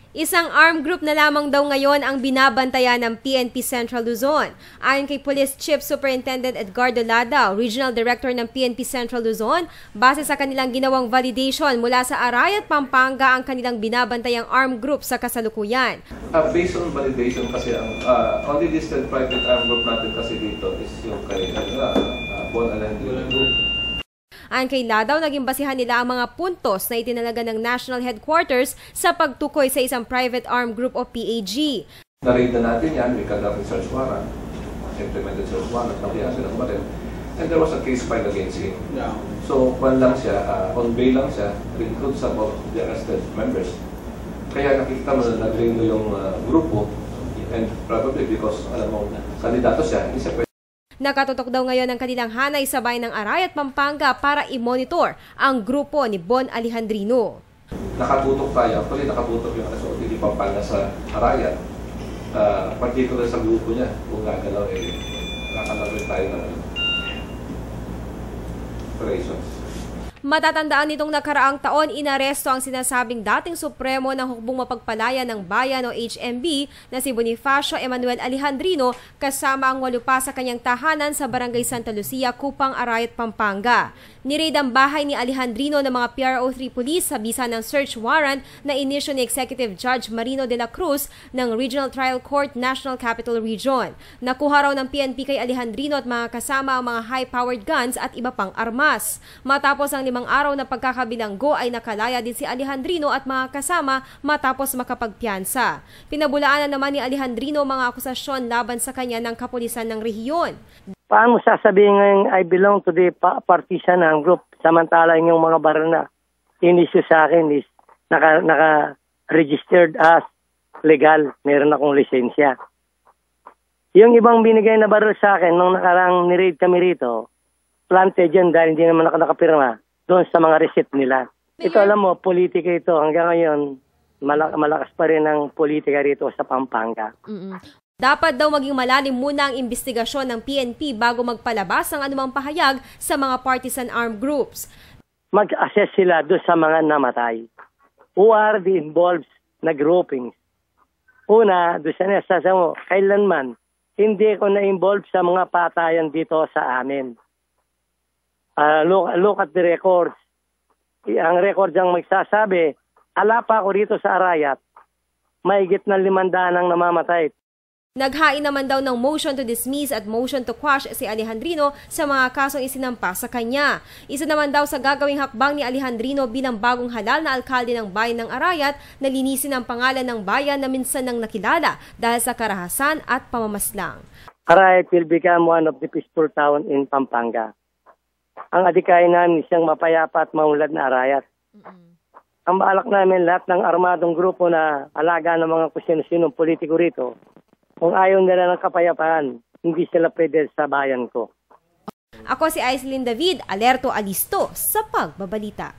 Isang armed group na lamang daw ngayon ang binabantayan ng PNP Central Luzon. Ayon kay Police Chief Superintendent Edgardo Lada, Regional Director ng PNP Central Luzon, base sa kanilang ginawang validation mula sa Arayat, Pampanga ang kanilang binabantayang armed group sa kasalukuyan. Based on validation kasi, ang only listed private armed group natin kasi dito is yung kay Bon Alejandrino Group. Ayon kay Ladaw, naging basihan nila ang mga puntos na itinalaga ng National Headquarters sa pagtukoy sa isang private armed group o PAG. Na-raid na natin yan, we conducted search warrant, implemented search warrant, nakiya sila ng baril, and there was a case filed against him. Yeah. So, on bail lang siya, include some of the arrested members. Kaya nakikita mo na nag-raid yung grupo, and probably because, alam mo, kandidato siya, hindi siya pwede. Nakatutok daw ngayon ang kanilang hanay sa bayan ng Arayat, Pampanga para i-monitor ang grupo ni Bon Alejandrino. Nakatutok tayo, actually nakatutok yung SOT di Pampanga sa Arayat. Particular sa grupo niya, kung gagalaw nakakalawin tayo ng operations. Matatandaan nitong nakaraang taon, inaresto ang sinasabing dating supremo ng Hukbong Mapagpalaya ng Bayan o HMB na si Bonifacio Emmanuel Alejandrino kasama ang 8 pa sa kanyang tahanan sa Barangay Santa Lucia, Cupang, Arayat, Pampanga. Nireid ang bahay ni Alejandrino ng mga PRO3 Police sa bisa ng search warrant na inisyu ni Executive Judge Marino de la Cruz ng Regional Trial Court, National Capital Region. Nakuha raw ng PNP kay Alejandrino at mga kasama ang mga high-powered guns at iba pang armas. Matapos ang 5 araw na pagkakabilanggo ay nakalaya din si Alejandrino at mga kasama matapos makapagpiyansa. Pinabulaanan naman ni Alejandrino mga akusasyon laban sa kanya ng kapulisan ng rehiyon. Paano sasabihin ngayon I belong to the partisan group samantala yung mga baril na inisyu sa akin is naka-registered as legal, meron akong lisensya. Yung ibang binigay na baril sa akin nung nakarang ni-raid kami rito, planted dyan dahil hindi naman nakapirma doon sa mga receipt nila. Ito alam mo, politika ito. Hanggang ngayon, malakas pa rin ang politika rito sa Pampanga. Dapat daw maging malalim muna ang investigasyon ng PNP bago magpalabas ng anumang pahayag sa mga partisan armed groups. Mag-assess sila doon sa mga namatay. Who are the involved na groupings? Una, doon sa nasa mo, kailanman, hindi ko na-involved sa mga patayan dito sa amin. Look at the records. Ang record ang magsasabi, ala pa ako rito sa Arayat, mahigit na 500 ang namamatay. Naghain naman daw ng motion to dismiss at motion to quash si Alejandrino sa mga kasong isinampa sa kanya. Isa naman daw sa gagawing hakbang ni Alejandrino bilang bagong halal na alkalde ng bayan ng Arayat na linisin ang pangalan ng bayan na minsan nang nakilala dahil sa karahasan at pamamaslang. Arayat will become one of the peaceful town in Pampanga. Ang adikain namin siyang mapayapa at maunlad na Arayat. Ang balak namin lahat ng armadong grupo na alaga ng mga kusino-sinong politiko rito, kung ayaw nila ng kapayapaan, hindi sila pwede sa bayan ko. Ako si Aislinn David, alerto alisto sa pagbabalita.